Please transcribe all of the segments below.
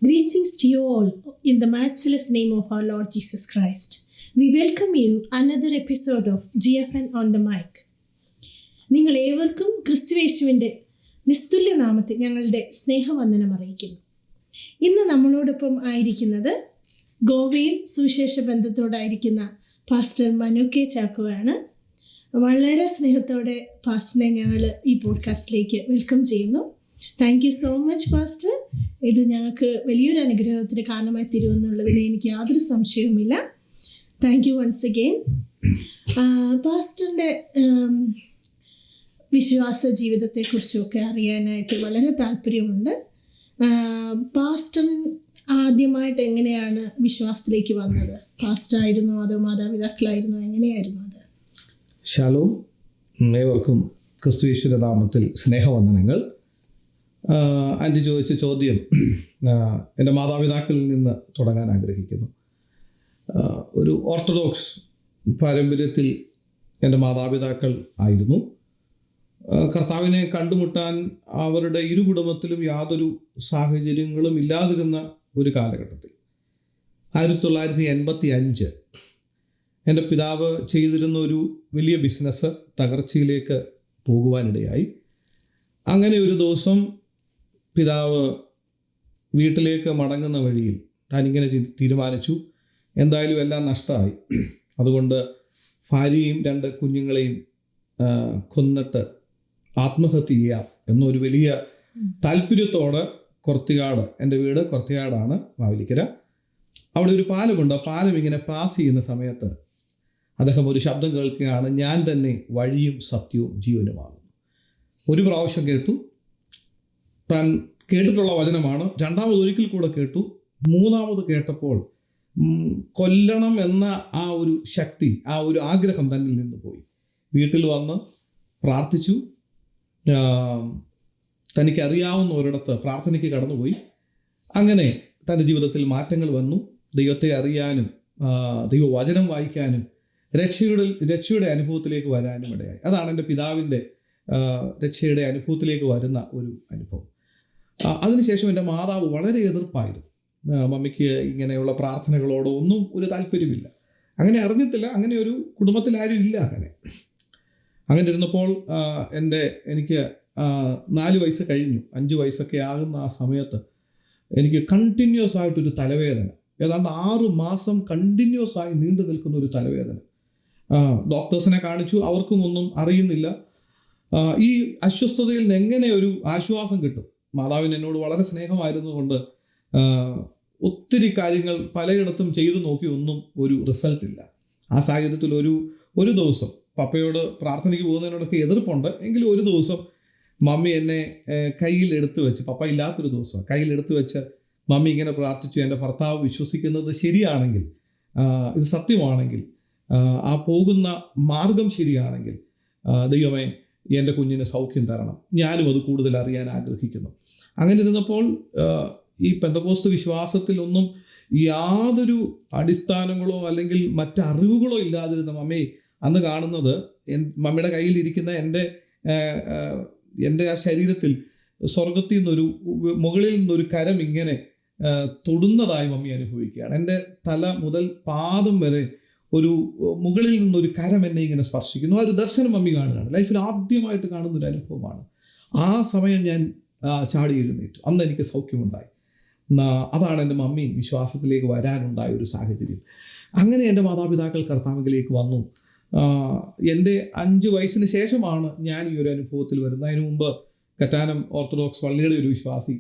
Greetings to you all in the matchless name of our Lord Jesus Christ. We welcome you another episode of GFN on the mic. നിങ്ങൾ ഏവർക്കും ക്രിസ്തുയേശുവിൻ്റെ നിസ്തുല്യ നാമത്തിൽ ഞങ്ങളുടെ സ്നേഹവന്ദനം അറിയിക്കുന്നു. ഇന്ന് നമ്മളോടൊപ്പം ആയിരിക്കുന്നത് ഗോവയിൽ സുവിശേഷ ബന്ധത്തോടായിരിക്കുന്ന പാസ്റ്റർ മനു കെ ചാക്കോയാണ്. വളരെ സ്നേഹത്തോടെ പാസ്റ്ററിനെ ഞങ്ങൾ ഈ പോഡ്കാസ്റ്റിലേക്ക് വെൽക്കം ചെയ്യുന്നു. Thank you so much pastor. ഇത് ഞങ്ങൾക്ക് വലിയൊരു അനുഗ്രഹത്തിന് കാരണമായി തീരുമെന്നുള്ളതിൽ എനിക്ക് യാതൊരു സംശയവുമില്ല. Thank you once again. പാസ്റ്ററിൻ്റെ വിശ്വാസ ജീവിതത്തെക്കുറിച്ചൊക്കെ അറിയാനായിട്ട് വളരെ താല്പര്യമുണ്ട്. പാസ്റ്റർ ആദ്യമായിട്ട് എങ്ങനെയാണ് വിശ്വാസത്തിലേക്ക് വന്നത്? പാസ്റ്ററായിരുന്നോ അതോ മാതാപിതാക്കളായിരുന്നോ? എങ്ങനെയായിരുന്നു അത്? ശാലോം. ഏവർക്കും ക്രിസ്തുയേശുവിന്റെ നാമത്തിൽ സ്നേഹവന്ദനങ്ങൾ. ആൻറ്റി ചോദിച്ച ചോദ്യം എൻ്റെ മാതാപിതാക്കളിൽ നിന്ന് തുടങ്ങാൻ ആഗ്രഹിക്കുന്നു. ഒരു ഓർത്തഡോക്സ് പാരമ്പര്യത്തിൽ എൻ്റെ മാതാപിതാക്കൾ ആയിരുന്നു. കർത്താവിനെ കണ്ടുമുട്ടാൻ അവരുടെ ഇരു കുടുംബത്തിലും യാതൊരു സാഹചര്യങ്ങളും ഇല്ലാതിരുന്ന ഒരു കാലഘട്ടത്തിൽ 1985 എൻ്റെ പിതാവ് ചെയ്തിരുന്ന ഒരു വലിയ ബിസിനസ് തകർച്ചയിലേക്ക് പോകുവാനിടയായി. അങ്ങനെ ഒരു ദിവസം പിതാവ് വീട്ടിലേക്ക് മടങ്ങുന്ന വഴിയിൽ താനിങ്ങനെ തീരുമാനിച്ചു, എന്തായാലും എല്ലാം നഷ്ടമായി, അതുകൊണ്ട് ഭാര്യയും 2 കുഞ്ഞുങ്ങളെയും കൊന്നിട്ട് ആത്മഹത്യ ചെയ്യാം എന്നൊരു വലിയ താല്പര്യത്തോടെ കൊർത്തിയാട്, എൻ്റെ വീട് കൊർത്തിയാടാണ്, മാവേലിക്കര. അവിടെ ഒരു പാലമുണ്ട്. ആ പാലം ഇങ്ങനെ പാസ് ചെയ്യുന്ന സമയത്ത് അദ്ദേഹം ഒരു ശബ്ദം കേൾക്കുകയാണ്, ഞാൻ തന്നെ വഴിയും സത്യവും ജീവനുമാണ്. ഒരു പ്രാവശ്യം കേട്ടു, താൻ കേട്ടിട്ടുള്ള വചനമാണ്. രണ്ടാമതൊരിക്കൽ കൂടെ കേട്ടു. മൂന്നാമത് കേട്ടപ്പോൾ കൊല്ലണം എന്ന ആ ഒരു ശക്തി, ആ ഒരു ആഗ്രഹം തന്നിൽ നിന്ന് പോയി. വീട്ടിൽ വന്ന് പ്രാർത്ഥിച്ചു. തനിക്കറിയാവുന്ന ഒരിടത്ത് പ്രാർത്ഥനയ്ക്ക് കടന്നുപോയി. അങ്ങനെ തൻ്റെ ജീവിതത്തിൽ മാറ്റങ്ങൾ വന്നു. ദൈവത്തെ അറിയാനും ദൈവവചനം വായിക്കാനും രക്ഷയുടെ അനുഭവത്തിലേക്ക് വരാനും ഇടയായി. അതാണ് എൻ്റെ പിതാവിൻ്റെ രക്ഷയുടെ അനുഭവത്തിലേക്ക് വരുന്ന ഒരു അനുഭവം. അതിനുശേഷം എൻ്റെ മാതാവ് വളരെ എതിർപ്പായിരുന്നു. മമ്മിക്ക് ഇങ്ങനെയുള്ള പ്രാർത്ഥനകളോടോ ഒന്നും ഒരു താല്പര്യമില്ല. അങ്ങനെ അറിഞ്ഞിട്ടില്ല, അങ്ങനെ ഒരു കുടുംബത്തിൽ ആരും ഇല്ല. അങ്ങനെ ഇരുന്നപ്പോൾ എനിക്ക് 4 വയസ്സ് കഴിഞ്ഞു. 5 വയസ്സൊക്കെ ആകുന്ന ആ സമയത്ത് എനിക്ക് കണ്ടിന്യൂസ് ആയിട്ടൊരു തലവേദന, ഏതാണ്ട് 6 മാസം കണ്ടിന്യൂസ് ആയി നീണ്ടു നിൽക്കുന്ന ഒരു തലവേദന. ഡോക്ടേഴ്സിനെ കാണിച്ചു, അവർക്കും ഒന്നും അറിയുന്നില്ല. ഈ അസ്വസ്ഥതയിൽ നിന്ന് എങ്ങനെ ഒരു ആശ്വാസം കിട്ടും? മാതാവിന് എന്നോട് വളരെ സ്നേഹമായിരുന്നുകൊണ്ട് ഒത്തിരി കാര്യങ്ങൾ പലയിടത്തും ചെയ്തു നോക്കി, ഒന്നും ഒരു റിസൾട്ട് ഇല്ല. ആ സാഹചര്യത്തിൽ ഒരു ദിവസം പപ്പയോട് പ്രാർത്ഥനയ്ക്ക് പോകുന്നതിനോടൊക്കെ എതിർപ്പുണ്ട്, എങ്കിലും ഒരു ദിവസം മമ്മി എന്നെ കയ്യിൽ എടുത്തു വെച്ച്, പപ്പ ഇല്ലാത്തൊരു ദിവസം കയ്യിൽ എടുത്തു വെച്ച് മമ്മി ഇങ്ങനെ പ്രാർത്ഥിച്ചു, എൻ്റെ ഭർത്താവ് വിശ്വസിക്കുന്നത് ശരിയാണെങ്കിൽ, ഇത് സത്യമാണെങ്കിൽ, ആ പോകുന്ന മാർഗം ശരിയാണെങ്കിൽ, ദൈവമേ എൻ്റെ കുഞ്ഞിന് സൗഖ്യം തരണം, ഞാനും അത് കൂടുതൽ അറിയാൻ ആഗ്രഹിക്കുന്നു. അങ്ങനെ ഇരുന്നപ്പോൾ ഈ പെന്തക്കോസ്ത് വിശ്വാസത്തിലൊന്നും യാതൊരു അടിസ്ഥാനങ്ങളോ അല്ലെങ്കിൽ മറ്ററിവുകളോ ഇല്ലാതിരുന്ന മമ്മി അന്ന് കാണുന്നത് മമ്മിയുടെ കയ്യിലിരിക്കുന്ന എൻ്റെ ആ ശരീരത്തിൽ സ്വർഗത്തിൽ നിന്നൊരു മുകളിൽ നിന്നൊരു കരം ഇങ്ങനെ തൊടുന്നതായി മമ്മി അനുഭവിക്കുകയാണ്. എൻ്റെ തല മുതൽ പാദം വരെ ഒരു മുകളിൽ നിന്നൊരു കരം എന്നെ ഇങ്ങനെ സ്പർശിക്കുന്നു. ആ ഒരു ദർശനം മമ്മി കാണുകയാണ്. ലൈഫിൽ ആദ്യമായിട്ട് കാണുന്നൊരു അനുഭവമാണ്. ആ സമയം ഞാൻ ചാടി എഴുന്നേറ്റു. അന്ന് എനിക്ക് സൗഖ്യമുണ്ടായി. അതാണ് എൻ്റെ മമ്മി വിശ്വാസത്തിലേക്ക് വരാനുണ്ടായ ഒരു സാഹചര്യം. അങ്ങനെ എൻ്റെ മാതാപിതാക്കൾ കർത്താവിലേക്ക് വന്നു. എൻ്റെ 5 വയസ്സിന് ശേഷമാണ് ഞാൻ ഈ ഒരു അനുഭവത്തിൽ വരുന്നത്. അതിനു മുമ്പ് കറ്റാനം ഓർത്തഡോക്സ് പള്ളിയുടെ ഒരു വിശ്വാസി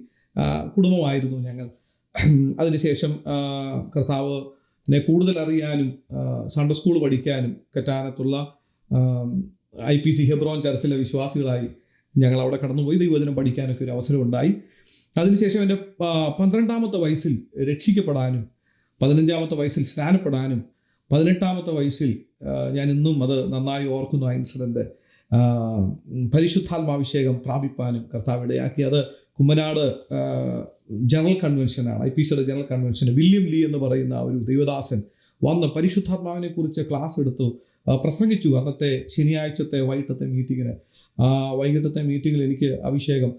കുടുംബമായിരുന്നു ഞങ്ങൾ. അതിനുശേഷം കർത്താവിനെ കൂടുതൽ അറിയാനും സൺഡേ സ്കൂൾ പഠിക്കാനും കറ്റാനത്തുള്ള IPC ഹെബ്രോൻ ചർച്ചിലെ വിശ്വാസികളായി ഞങ്ങൾ അവിടെ കടന്നുപോയി ദൈവവചനം പഠിക്കാനൊക്കെ ഒരു അവസരം ഉണ്ടായി. അതിനുശേഷം എൻ്റെ 12ാമത്തെ വയസ്സിൽ രക്ഷിക്കപ്പെടാനും 15ാമത്തെ വയസ്സിൽ സ്നാനപ്പെടാനും 18ാമത്തെ വയസ്സിൽ ഞാൻ ഇന്നും അത് നന്നായി ഓർക്കുന്നു ആ ഇൻസിഡൻറ്റ്, പരിശുദ്ധാത്മാഭിഷേകം പ്രാപിപ്പാനും കർത്താവ് ഇടയാക്കി. അത് കുമ്മനാട് ജനറൽ കൺവെൻഷനാണ്, IPCയുടെ ജനറൽ കൺവെൻഷൻ. വില്യം ലീ എന്ന് പറയുന്ന ഒരു ദൈവദാസൻ വന്ന് പരിശുദ്ധാത്മാവിനെ കുറിച്ച് ക്ലാസ് എടുത്തു, പ്രസംഗിച്ചു. അന്നത്തെ ശനിയാഴ്ചത്തെ വൈകിട്ടത്തെ മീറ്റിങ്ങിൽ എനിക്ക് അഭിഷേകം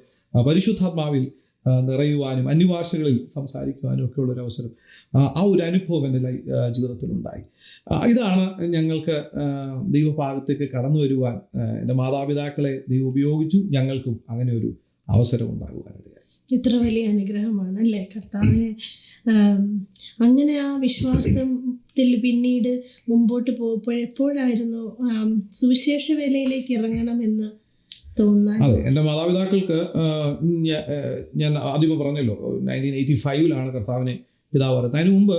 പരിശുദ്ധാത്മാവിൽ നിറയുവാനും അന്യഭാഷകളിൽ സംസാരിക്കുവാനും ഒക്കെ ഉള്ളൊരു അവസരം, ആ ഒരു അനുഭവം എൻ്റെ ജീവിതത്തിലുണ്ടായി. ഇതാണ് ഞങ്ങൾക്ക് ദൈവഭാഗത്തേക്ക് കടന്നു വരുവാൻ എൻ്റെ മാതാപിതാക്കളെ ദൈവം ഉപയോഗിച്ചു. ഞങ്ങൾക്കും അങ്ങനെ ഒരു അവസരം ഉണ്ടാകുവാനിടയായി. ഇത്ര വലിയ അനുഗ്രഹമാണ് അല്ലേ കർത്താവിനെ. അങ്ങനെ ആ വിശ്വാസത്തിൽ പിന്നീട് മുമ്പോട്ട് എപ്പോഴായിരുന്നു സുവിശേഷ വേലയിലേക്ക് ഇറങ്ങണമെന്ന് തോന്നാൻ? അതെ, എൻ്റെ മാതാപിതാക്കൾക്ക് ഞാൻ ആദ്യമേ പറഞ്ഞല്ലോ 1985 കർത്താവിനെ പിതാവ് പറയുന്നത്. അതിന് മുമ്പ്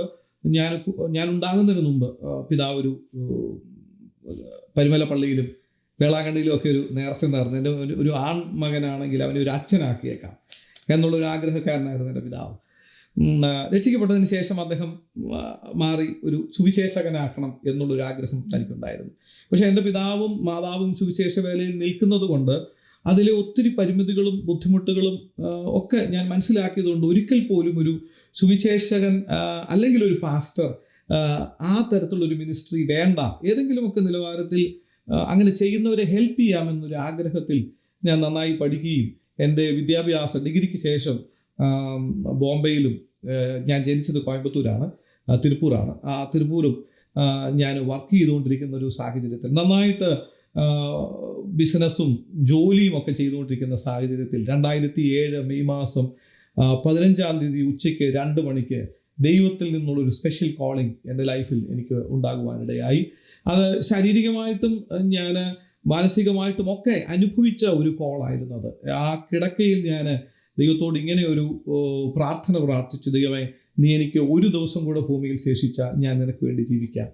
ഞാൻ ഉണ്ടാകുന്നതിന് മുമ്പ് പിതാവ് ഒരു പരിമല പള്ളിയിലും വേളാങ്കണ്ണിയിലും ഒക്കെ ഒരു നേർച്ച നേർന്നു. എൻ്റെ ഒരു ആൺമകനാണെങ്കിൽ അവനെ ഒരു അച്ഛനാക്കിയേക്കാം എന്നുള്ളൊരു ആഗ്രഹക്കാരനായിരുന്നു എൻ്റെ പിതാവ്. രക്ഷിക്കപ്പെട്ടതിന് ശേഷം അദ്ദേഹം മാറി ഒരു സുവിശേഷകനാക്കണം എന്നുള്ളൊരു ആഗ്രഹം തനിക്കുണ്ടായിരുന്നു. പക്ഷേ എൻ്റെ പിതാവും മാതാവും സുവിശേഷ വേലയിൽ നിൽക്കുന്നത് കൊണ്ട് അതിലെ ഒത്തിരി പരിമിതികളും ബുദ്ധിമുട്ടുകളും ഒക്കെ ഞാൻ മനസ്സിലാക്കിയതുകൊണ്ട് ഒരിക്കൽ പോലും ഒരു സുവിശേഷകൻ അല്ലെങ്കിൽ ഒരു പാസ്റ്റർ ആ തരത്തിലുള്ളൊരു മിനിസ്ട്രി വേണ്ട, ഏതെങ്കിലുമൊക്കെ നിലവാരത്തിൽ അങ്ങനെ ചെയ്യുന്നവരെ ഹെൽപ്പ് ചെയ്യാമെന്നൊരു ആഗ്രഹത്തിൽ ഞാൻ നന്നായി പഠിക്കുകയും എൻ്റെ വിദ്യാഭ്യാസ ഡിഗ്രിക്ക് ശേഷം ബോംബെയിലും, ഞാൻ ജനിച്ചത് കോയമ്പത്തൂരാണ്, തിരുപ്പൂരാണ്, ആ തിരുപ്പൂരും ഞാൻ വർക്ക് ചെയ്തുകൊണ്ടിരിക്കുന്ന ഒരു സാഹചര്യത്തിൽ, നന്നായിട്ട് ബിസിനസ്സും ജോലിയും ഒക്കെ ചെയ്തുകൊണ്ടിരിക്കുന്ന സാഹചര്യത്തിൽ 2007 മെയ് മാസം 15 ഉച്ചയ്ക്ക് 2 മണിക്ക് ദൈവത്തിൽ നിന്നുള്ളൊരു സ്പെഷ്യൽ കോളിംഗ് എൻ്റെ ലൈഫിൽ എനിക്ക് ഉണ്ടാകുവാനിടയായി. അത് ശാരീരികമായിട്ടും ഞാൻ മാനസികമായിട്ടും ഒക്കെ അനുഭവിച്ച ഒരു കോളായിരുന്നു അത്. ആ കിടക്കയിൽ ഞാൻ ദൈവത്തോട് ഇങ്ങനെ ഒരു പ്രാർത്ഥന പ്രാർത്ഥിച്ചു, ദൈവമേ നീ എനിക്ക് ഒരു ദിവസം കൂടെ ഭൂമിയിൽ ശേഷിച്ചാൽ ഞാൻ നിനക്ക് വേണ്ടി ജീവിക്കാം.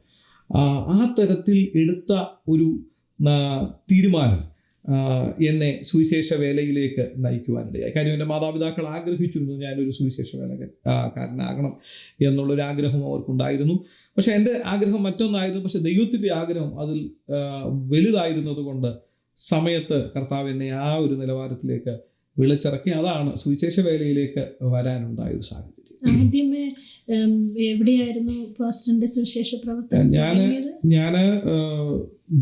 ആ തരത്തിൽ എടുത്ത ഒരു തീരുമാനം എന്നെ സുവിശേഷ വേലയിലേക്ക് നയിക്കുവാനിടയായി. കാര്യം എൻ്റെ മാതാപിതാക്കൾ ആഗ്രഹിച്ചിരുന്നു ഞാനൊരു സുവിശേഷ വേലക്കാരനാകണം എന്നുള്ളൊരു ആഗ്രഹം അവർക്കുണ്ടായിരുന്നു. പക്ഷെ എൻ്റെ ആഗ്രഹം മറ്റൊന്നായിരുന്നു. പക്ഷെ ദൈവത്തിൻ്റെ ആഗ്രഹം അതിൽ വലുതായിരുന്നത് കൊണ്ട് സമയത്ത് കർത്താവ് എന്നെ ആ ഒരു നിലവാരത്തിലേക്ക് വിളിച്ചിറക്കി. അതാണ് സുവിശേഷ വേലയിലേക്ക് വരാനുണ്ടായ ഒരു സാഹചര്യം. ആദ്യമേ എവിടെയായിരുന്നു പാസ്റ്ററിന്റെ സുവിശേഷ പ്രവർത്തനം? ഞാൻ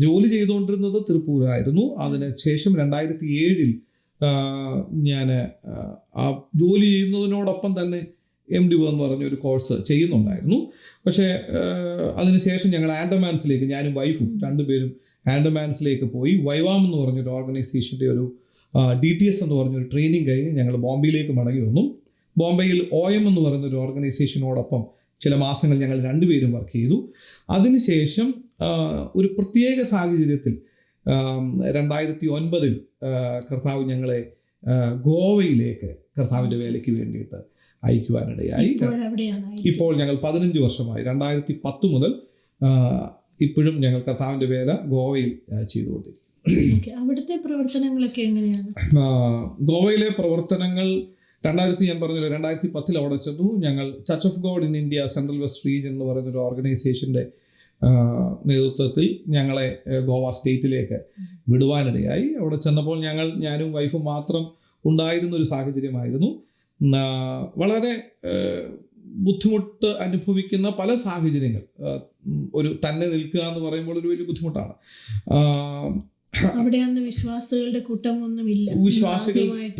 ജോലി ചെയ്തുകൊണ്ടിരുന്നത് തിരുപ്പൂരായിരുന്നു. അതിനുശേഷം 2007 ഞാൻ ആ ജോലി ചെയ്യുന്നതിനോടൊപ്പം തന്നെ MD എന്ന് പറഞ്ഞൊരു കോഴ്സ് ചെയ്യുന്നുണ്ടായിരുന്നു. പക്ഷേ അതിനുശേഷം ഞങ്ങൾ ആൻഡമാൻസിലേക്ക്, ഞാനും വൈഫും രണ്ടുപേരും ആൻഡമാൻസിലേക്ക് പോയി. വൈവാം എന്ന് പറഞ്ഞൊരു ഓർഗനൈസേഷൻ്റെ ഒരു DTS എന്ന് പറഞ്ഞൊരു ട്രെയിനിങ് കഴിഞ്ഞ് ഞങ്ങൾ ബോംബെയിലേക്ക് മടങ്ങി വന്നു. ബോംബെയിൽ OM എന്ന് പറയുന്നൊരു ഓർഗനൈസേഷനോടൊപ്പം ചില മാസങ്ങൾ ഞങ്ങൾ രണ്ടുപേരും വർക്ക് ചെയ്തു. അതിനുശേഷം ഒരു പ്രത്യേക സാഹചര്യത്തിൽ 2009 കർത്താവ് ഞങ്ങളെ ഗോവയിലേക്ക് കർത്താവിൻ്റെ വേലയ്ക്ക് വേണ്ടിയിട്ട് അയക്കുവാനിടയായി. ഇപ്പോൾ ഞങ്ങൾ 15 വർഷമായി, 2010 മുതൽ ഇപ്പോഴും ഞങ്ങൾ കർത്താവിൻ്റെ വേല ഗോവയിൽ ചെയ്തുകൊണ്ടിരിക്കും. അവിടുത്തെ പ്രവർത്തനങ്ങളൊക്കെ എങ്ങനെയാണ്? ഗോവയിലെ പ്രവർത്തനങ്ങൾ ഞാൻ പറഞ്ഞല്ലോ 2010 അവിടെ ചെന്നു. ഞങ്ങൾ church of God in India central west region എന്ന് പറയുന്നൊരു ഓർഗനൈസേഷൻ്റെ നേതൃത്വത്തിൽ ഞങ്ങളെ ഗോവ സ്റ്റേറ്റിലേക്ക് വിടുവാനിടയായി. അവിടെ ചെന്നപ്പോൾ ഞാനും വൈഫും മാത്രം ഉണ്ടായിരുന്നൊരു സാഹചര്യമായിരുന്നു. വളരെ ബുദ്ധിമുട്ട് അനുഭവിക്കുന്ന പല സാഹചര്യങ്ങൾ, ഒരു തന്നെ നിൽക്കുക എന്ന് പറയുമ്പോൾ ഒരു വലിയ ബുദ്ധിമുട്ടാണ്. അവിടെ അന്ന് വിശ്വാസികളുടെ കൂട്ടമൊന്നുമില്ല.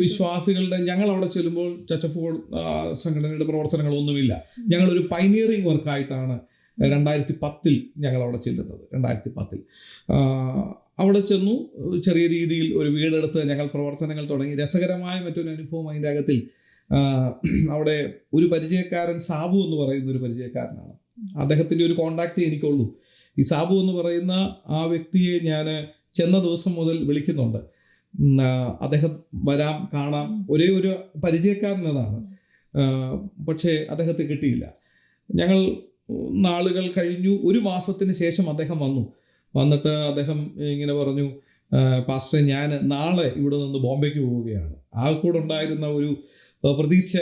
വിശ്വാസികളുടെ ഞങ്ങൾ അവിടെ ചെല്ലുമ്പോൾ ചർച്ച് ഓഫ് ഗോഡ് സംഘടനയുടെ പ്രവർത്തനങ്ങളൊന്നുമില്ല. ഞങ്ങളൊരു പൈനിയറിംഗ് വർക്കായിട്ടാണ് 2010 ഞങ്ങൾ അവിടെ ചെല്ലുന്നത്. 2010 അവിടെ ചെന്നു. ചെറിയ രീതിയിൽ ഒരു വീടെടുത്ത് ഞങ്ങൾ പ്രവർത്തനങ്ങൾ തുടങ്ങി. രസകരമായ മറ്റൊരു അനുഭവം അതിൻ്റെ അകത്തിൽ, അവിടെ ഒരു പരിചയക്കാരൻ, സാബു എന്ന് പറയുന്ന ഒരു പരിചയക്കാരനാണ്. അദ്ദേഹത്തിൻ്റെ ഒരു കോണ്ടാക്റ്റ് എനിക്കുള്ളൂ. ഈ സാബു എന്ന് പറയുന്ന ആ വ്യക്തിയെ ഞാൻ ചെന്ന ദിവസം മുതൽ വിളിക്കുന്നുണ്ട്. അദ്ദേഹം വരാം, കാണാം, ഒരേ ഒരു പരിചയക്കാരനതാണ്. പക്ഷേ അദ്ദേഹത്തെ കിട്ടിയില്ല. ഞങ്ങൾ നാളുകൾ കഴിഞ്ഞു. 1 മാസത്തിന് ശേഷം അദ്ദേഹം വന്നിട്ട് അദ്ദേഹം ഇങ്ങനെ പറഞ്ഞു, പാസ്റ്ററെ ഞാൻ നാളെ ഇവിടെ നിന്ന് ബോംബെക്ക് പോവുകയാണ്. കൂടെ ഉണ്ടായിരുന്ന ഒരു പ്രതീക്ഷ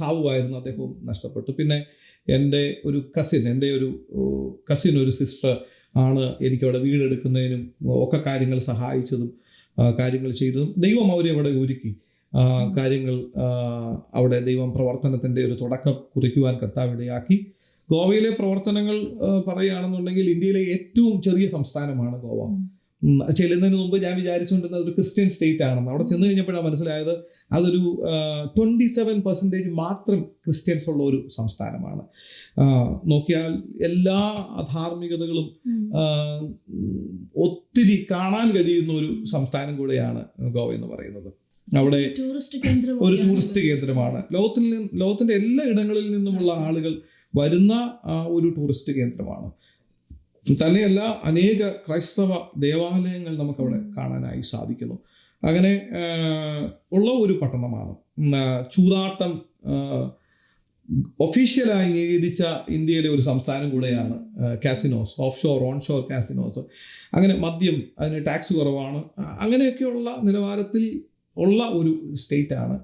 സാവുമായിരുന്നു, അദ്ദേഹവും നഷ്ടപ്പെട്ടു. പിന്നെ എൻ്റെ ഒരു കസിൻ ഒരു സിസ്റ്റർ ആണ് എനിക്കവിടെ വീടെടുക്കുന്നതിനും ഒക്കെ കാര്യങ്ങൾ സഹായിച്ചതും കാര്യങ്ങൾ ചെയ്തതും. ദൈവം അവരെ അവിടെ ഒരുക്കി കാര്യങ്ങൾ, അവിടെ ദൈവം പ്രവർത്തനത്തിൻ്റെ ഒരു തുടക്കം കുറിക്കുവാൻ കർത്താവിടയാക്കി. ഗോവയിലെ പ്രവർത്തനങ്ങൾ പറയുകയാണെന്നുണ്ടെങ്കിൽ ഇന്ത്യയിലെ ഏറ്റവും ചെറിയ സംസ്ഥാനമാണ് ഗോവ. ചെല്ലുന്നതിന് മുമ്പ് ഞാൻ വിചാരിച്ചുകൊണ്ടിരുന്നത് ഒരു ക്രിസ്ത്യൻ സ്റ്റേറ്റ് ആണെന്ന്. അവിടെ ചെന്ന് കഴിഞ്ഞപ്പോഴാണ് മനസ്സിലായത് അതൊരു 27% മാത്രം ക്രിസ്ത്യൻസ് ഉള്ള ഒരു സംസ്ഥാനമാണ്. നോക്കിയാൽ എല്ലാ ധാർമ്മികതകളും ഒത്തിരി കാണാൻ കഴിയുന്ന ഒരു സംസ്ഥാനം കൂടെയാണ് ഗോവ എന്ന് പറയുന്നത്. അവിടെ ഒരു ടൂറിസ്റ്റ് കേന്ദ്രമാണ്. ലോകത്തിന്റെ എല്ലാ ഇടങ്ങളിൽ നിന്നുമുള്ള ആളുകൾ വരുന്ന ഒരു ടൂറിസ്റ്റ് കേന്ദ്രമാണ്. തന്നെയല്ല, അനേക ക്രൈസ്തവ ദേവാലയങ്ങൾ നമുക്കവിടെ കാണാനായി സാധിക്കുന്നു. അങ്ങനെ ഉള്ള ഒരു പട്ടണമാണ്. ചൂതാട്ടം ഒഫീഷ്യലായി അംഗീകരിച്ച ഇന്ത്യയിലെ ഒരു സംസ്ഥാനം കൂടെയാണ് casinos, offshore, onshore casinos. അങ്ങനെ മദ്യം, അതിന് ടാക്സ് കുറവാണ്. അങ്ങനെയൊക്കെയുള്ള നിലവാരത്തിൽ ഉള്ള ഒരു സ്റ്റേറ്റാണ്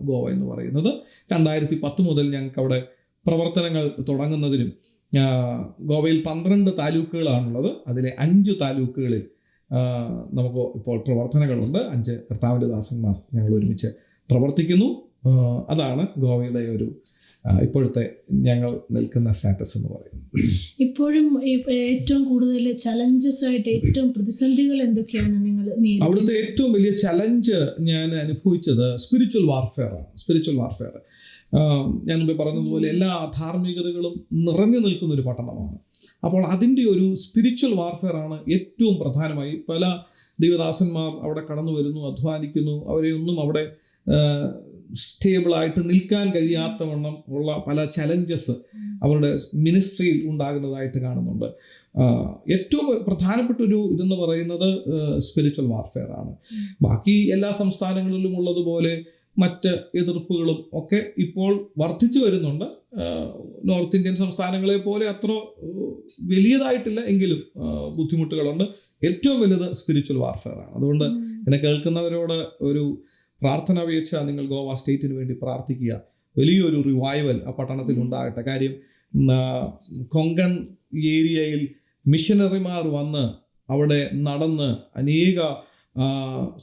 ഗോവ എന്ന് പറയുന്നത്. 2010 മുതൽ ഞങ്ങൾക്ക് അവിടെ പ്രവർത്തനങ്ങൾ തുടങ്ങുന്നതിനും ഗോവയിൽ 12 താലൂക്കുകളാണുള്ളത്. അതിലെ 5 താലൂക്കുകളിൽ നമുക്ക് ഇപ്പോൾ പ്രവർത്തനങ്ങളുണ്ട്. 5 കർത്താവിൻ്റെ ദാസന്മാർ ഞങ്ങൾ ഒരുമിച്ച് പ്രവർത്തിക്കുന്നു. അതാണ് ഗോവയുടെ ഒരു ഇപ്പോഴത്തെ ഞങ്ങൾ നിൽക്കുന്ന സ്റ്റാറ്റസ് എന്ന് പറയുന്നത്. ഇപ്പോഴും ഏറ്റവും കൂടുതൽ ചലഞ്ചസ് ആയിട്ട് ഏറ്റവും പ്രതിസന്ധികൾ എന്തൊക്കെയാണ് നിങ്ങൾ നേരിടുന്നത്? അവിടുത്തെ ഏറ്റവും വലിയ ചലഞ്ച് ഞാൻ അനുഭവിച്ചത് സ്പിരിച്വൽ വാർഫെയർ ആണ്. സ്പിരിച്വൽ വാർഫെയർ, ഞാൻ മുമ്പേ പറഞ്ഞതുപോലെ എല്ലാ ധാർമ്മികതകളും നിറഞ്ഞു നിൽക്കുന്ന ഒരു പട്ടണമാണ്. അപ്പോൾ അതിൻ്റെ ഒരു സ്പിരിച്വൽ വാർഫെയർ ആണ് ഏറ്റവും പ്രധാനമായി. പല ദൈവദാസന്മാർ അവിടെ കടന്നു വരുന്നു, അധ്വാനിക്കുന്നു. അവരെ ഒന്നും അവിടെ സ്റ്റേബിളായിട്ട് നിൽക്കാൻ കഴിയാത്തവണ്ണം ഉള്ള പല ചലഞ്ചസ് അവരുടെ മിനിസ്ട്രിയിൽ ഉണ്ടാകുന്നതായിട്ട് കാണുന്നുണ്ട്. ഏറ്റവും പ്രധാനപ്പെട്ട ഒരു ഇതെന്ന് പറയുന്നത് സ്പിരിച്വൽ വാർഫെയർ ആണ്. ബാക്കി എല്ലാ സംസ്ഥാനങ്ങളിലും ഉള്ളതുപോലെ മറ്റ് എതിർപ്പുകളും ഒക്കെ ഇപ്പോൾ വർദ്ധിച്ചു വരുന്നുണ്ട്. നോർത്ത് ഇന്ത്യൻ സംസ്ഥാനങ്ങളെ പോലെ അത്ര വലിയതായിട്ടില്ല, എങ്കിലും ബുദ്ധിമുട്ടുകളുണ്ട്. ഏറ്റവും വലുത് സ്പിരിച്വൽ വാർഫെയർ ആണ്. അതുകൊണ്ട് എന്നെ കേൾക്കുന്നവരോട് ഒരു പ്രാർത്ഥന അപേക്ഷ, നിങ്ങൾ ഗോവ സ്റ്റേറ്റിന് വേണ്ടി പ്രാർത്ഥിക്കുക. വലിയൊരു റിവൈവൽ ആ പട്ടണത്തിൽ ഉണ്ടാകട്ടെ. കാര്യം കൊങ്കൺ ഏരിയയിൽ മിഷനറിമാർ വന്ന് അവിടെ നടന്ന് അനേക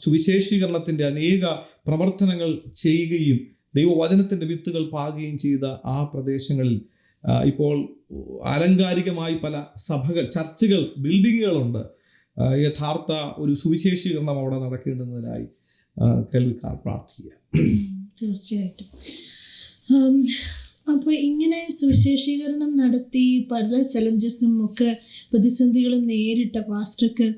സുവിശേഷീകരണത്തിൻ്റെ അനേക പ്രവർത്തനങ്ങൾ ചെയ്യുകയും ദൈവവചനത്തിൻ്റെ വിത്തുകൾ പാകുകയും ചെയ്ത ആ പ്രദേശങ്ങളിൽ ഇപ്പോൾ ആലങ്കാരികമായി പല സഭകൾ, ചർച്ചുകൾ, ബിൽഡിങ്ങുകളുണ്ട്. യഥാർത്ഥ ഒരു സുവിശേഷീകരണം അവിടെ നടക്കേണ്ടുന്നതിനായി കേൾവിക്കാർ പ്രാർത്ഥിക്കുക. തീർച്ചയായിട്ടും. അപ്പോൾ ഇങ്ങനെ സുവിശേഷീകരണം നടത്തി പല ചലഞ്ചസും ഒക്കെ പ്രതിസന്ധികളും നേരിട്ട പാസ്റ്റർക്ക്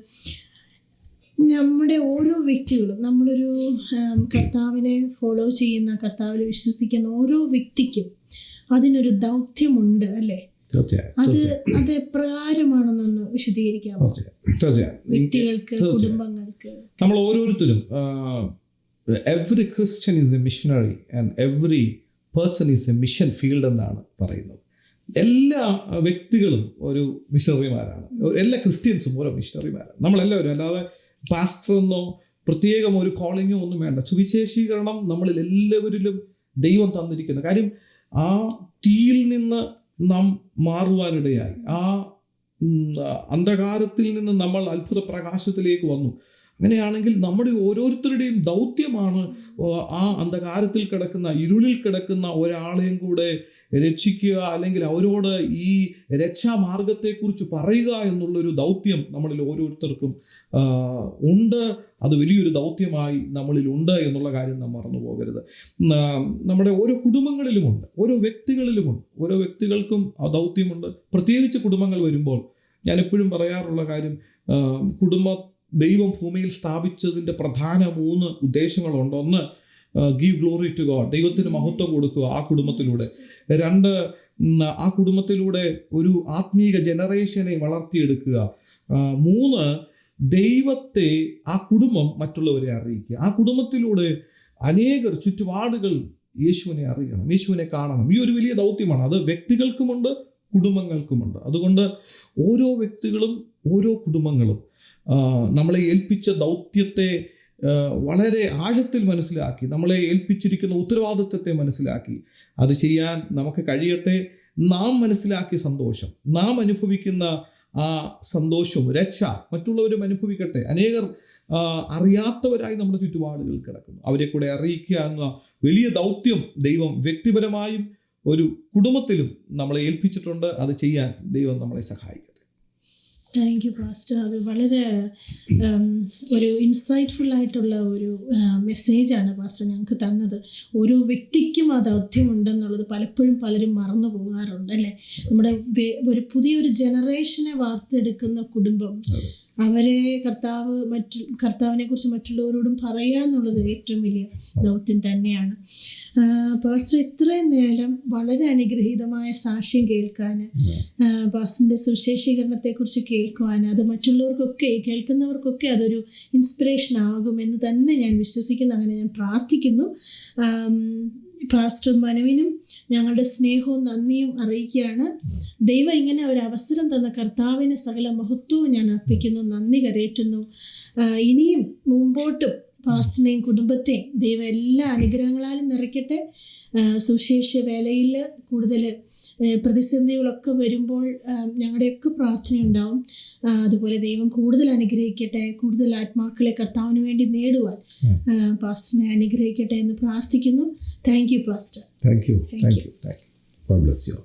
നമ്മുടെ ഓരോ വ്യക്തികളും, നമ്മളൊരു കർത്താവിനെ ഫോളോ ചെയ്യുന്ന, കർത്താവിൽ വിശ്വസിക്കുന്ന ഓരോ വ്യക്തിക്കും അതിനൊരു ദൗത്യമുണ്ട് അല്ലേ? അത് എപ്രകാരമാണെന്നൊന്ന് വിശദീകരിക്കാമോ? വ്യക്തികൾക്ക്, കുടുംബങ്ങൾക്ക്. നമ്മൾ ഓരോരുത്തരും, every Christian is A missionary and every person is A mission field എന്നാണ് പറയുന്നത്. എല്ലാ വ്യക്തികളും ഒരു മിഷണറിമാരാണ്. എല്ലാ ക്രിസ്ത്യൻസും ഓരോ മിഷണറിമാരാണ്. നമ്മളെല്ലാവരും, അല്ലാതെ പാസ്റ്റർ എന്നോ പ്രത്യേകം ഒരു കോളിങ്ങോ ഒന്നും വേണ്ട. സുവിശേഷീകരണം നമ്മളിൽ എല്ലാവരിലും ദൈവം തന്നിരിക്കുന്ന കാര്യം. ആ തീയിൽ നിന്ന് നാം മാറുവാനിടയായി. ആ അന്ധകാരത്തിൽ നിന്ന് നമ്മൾ അത്ഭുത പ്രകാശത്തിലേക്ക് വന്നു. അങ്ങനെയാണെങ്കിൽ നമ്മുടെ ഓരോരുത്തരുടെയും ദൗത്യമാണ് ആ അന്ധകാരത്തിൽ കിടക്കുന്ന, ഇരുളിൽ കിടക്കുന്ന ഒരാളെയും കൂടെ രക്ഷിക്കുക, അല്ലെങ്കിൽ അവരോട് ഈ രക്ഷാമാർഗത്തെക്കുറിച്ച് പറയുക എന്നുള്ളൊരു ദൗത്യം നമ്മളിൽ ഓരോരുത്തർക്കും ഉണ്ട്. അത് വലിയൊരു ദൗത്യമായി നമ്മളിലുണ്ട് എന്നുള്ള കാര്യം നാം മറന്നു പോകരുത്. നമ്മുടെ ഓരോ കുടുംബങ്ങളിലുമുണ്ട്, ഓരോ വ്യക്തികളിലുമുണ്ട്. ഓരോ വ്യക്തികൾക്കും ആ ദൗത്യമുണ്ട്. പ്രത്യേകിച്ച് കുടുംബങ്ങൾ വരുമ്പോൾ ഞാൻ എപ്പോഴും പറയാറുള്ള കാര്യം, ദൈവം ഭൂമിയിൽ സ്ഥാപിച്ചതിൻ്റെ പ്രധാന 3 ഉദ്ദേശങ്ങളുണ്ട്. ഒന്ന്, ഗീവ് ഗ്ലോറി ടു ഗോഡ്, ദൈവത്തിന് മഹത്വം കൊടുക്കുക ആ കുടുംബത്തിലൂടെ. 2, ആ കുടുംബത്തിലൂടെ ഒരു ആത്മീക ജനറേഷനെ വളർത്തിയെടുക്കുക. 3, ദൈവത്തെ ആ കുടുംബം മറ്റുള്ളവരെ അറിയിക്കുക. ആ കുടുംബത്തിലൂടെ അനേകർ, ചുറ്റുപാടുകൾ യേശുവിനെ അറിയണം, യേശുവിനെ കാണണം. ഈ ഒരു വലിയ ദൗത്യമാണ്. അത് വ്യക്തികൾക്കുമുണ്ട്, കുടുംബങ്ങൾക്കുമുണ്ട്. അതുകൊണ്ട് ഓരോ വ്യക്തികളും ഓരോ കുടുംബങ്ങളും നമ്മളെ ഏൽപ്പിച്ച ദൗത്യത്തെ വളരെ ആഴത്തിൽ മനസ്സിലാക്കി, നമ്മളെ ഏൽപ്പിച്ചിരിക്കുന്ന ഉത്തരവാദിത്വത്തെ മനസ്സിലാക്കി അത് ചെയ്യാൻ നമുക്ക് കഴിയട്ടെ. നാം മനസ്സിലാക്കിയ സന്തോഷം, നാം അനുഭവിക്കുന്ന ആ സന്തോഷവും രക്ഷ മറ്റുള്ളവരും അനുഭവിക്കട്ടെ. അനേകർ അറിയാത്തവരായി നമ്മുടെ ചുറ്റുപാടുകൾ കിടക്കുന്നു. അവരെ കൂടെ അറിയിക്കുക എന്ന വലിയ ദൗത്യം ദൈവം വ്യക്തിപരമായും ഒരു കുടുംബത്തിലും നമ്മളെ ഏൽപ്പിച്ചിട്ടുണ്ട്. അത് ചെയ്യാൻ ദൈവം നമ്മളെ സഹായിക്കട്ടെ. Thank you pastor. അത് വളരെ ഒരു ഇൻസൈറ്റ്ഫുൾ ആയിട്ടുള്ള ഒരു മെസ്സേജാണ് പാസ്റ്റർ ഞങ്ങൾക്ക് തന്നത്. ഓരോ വ്യക്തിക്കും ആ ദൗത്യമുണ്ടെന്നുള്ളത് പലപ്പോഴും പലരും മറന്നു പോകാറുണ്ട് അല്ലേ. നമ്മുടെ ഒരു പുതിയൊരു ജനറേഷനെ വാർത്തെടുക്കുന്ന കുടുംബം, അവരെ കർത്താവിനെ കുറിച്ച് മറ്റുള്ളവരോടും പറയുക എന്നുള്ളത് ഏറ്റവും വലിയ ദൗത്യം തന്നെയാണ്. പാസ്റ്റർ ഇത്രയും നേരം വളരെ അനുഗ്രഹീതമായ സാക്ഷ്യം കേൾക്കാൻ, പാസ്റ്ററിൻ്റെ സുവിശേഷീകരണത്തെക്കുറിച്ച് കേൾക്കുവാൻ, അത് മറ്റുള്ളവർക്കൊക്കെ കേൾക്കുന്നവർക്കൊക്കെ അതൊരു ഇൻസ്പിറേഷൻ ആകുമെന്ന് തന്നെ ഞാൻ വിശ്വസിക്കുന്നു. അങ്ങനെ ഞാൻ പ്രാർത്ഥിക്കുന്നു. പാസ്റ്റർ മനുവിനും ഞങ്ങളുടെ സ്നേഹവും നന്ദിയും അറിയിക്കുകയാണ്. ദൈവം ഇങ്ങനെ ഒരു അവസരം തന്ന കർത്താവിന് സകല മഹത്വവും ഞാൻ അർപ്പിക്കുന്നു, നന്ദി കരേറ്റുന്നു. ഇനിയും മുമ്പോട്ടും പാസ്റ്ററിനെയും കുടുംബത്തെയും ദൈവം എല്ലാ അനുഗ്രഹങ്ങളാലും നിറയ്ക്കട്ടെ. സുവിശേഷ വേലയിൽ കൂടുതൽ പ്രതിസന്ധികളൊക്കെ വരുമ്പോൾ ഞങ്ങളുടെയൊക്കെ പ്രാർത്ഥനയുണ്ടാവും. അതുപോലെ ദൈവം കൂടുതൽ അനുഗ്രഹിക്കട്ടെ, കൂടുതൽ ആത്മാക്കളെ കർത്താവിന് വേണ്ടി നേടുവാൻ പാസ്റ്ററിനെ അനുഗ്രഹിക്കട്ടെ എന്ന് പ്രാർത്ഥിക്കുന്നു. Thank you pastor. Thank you. God bless you.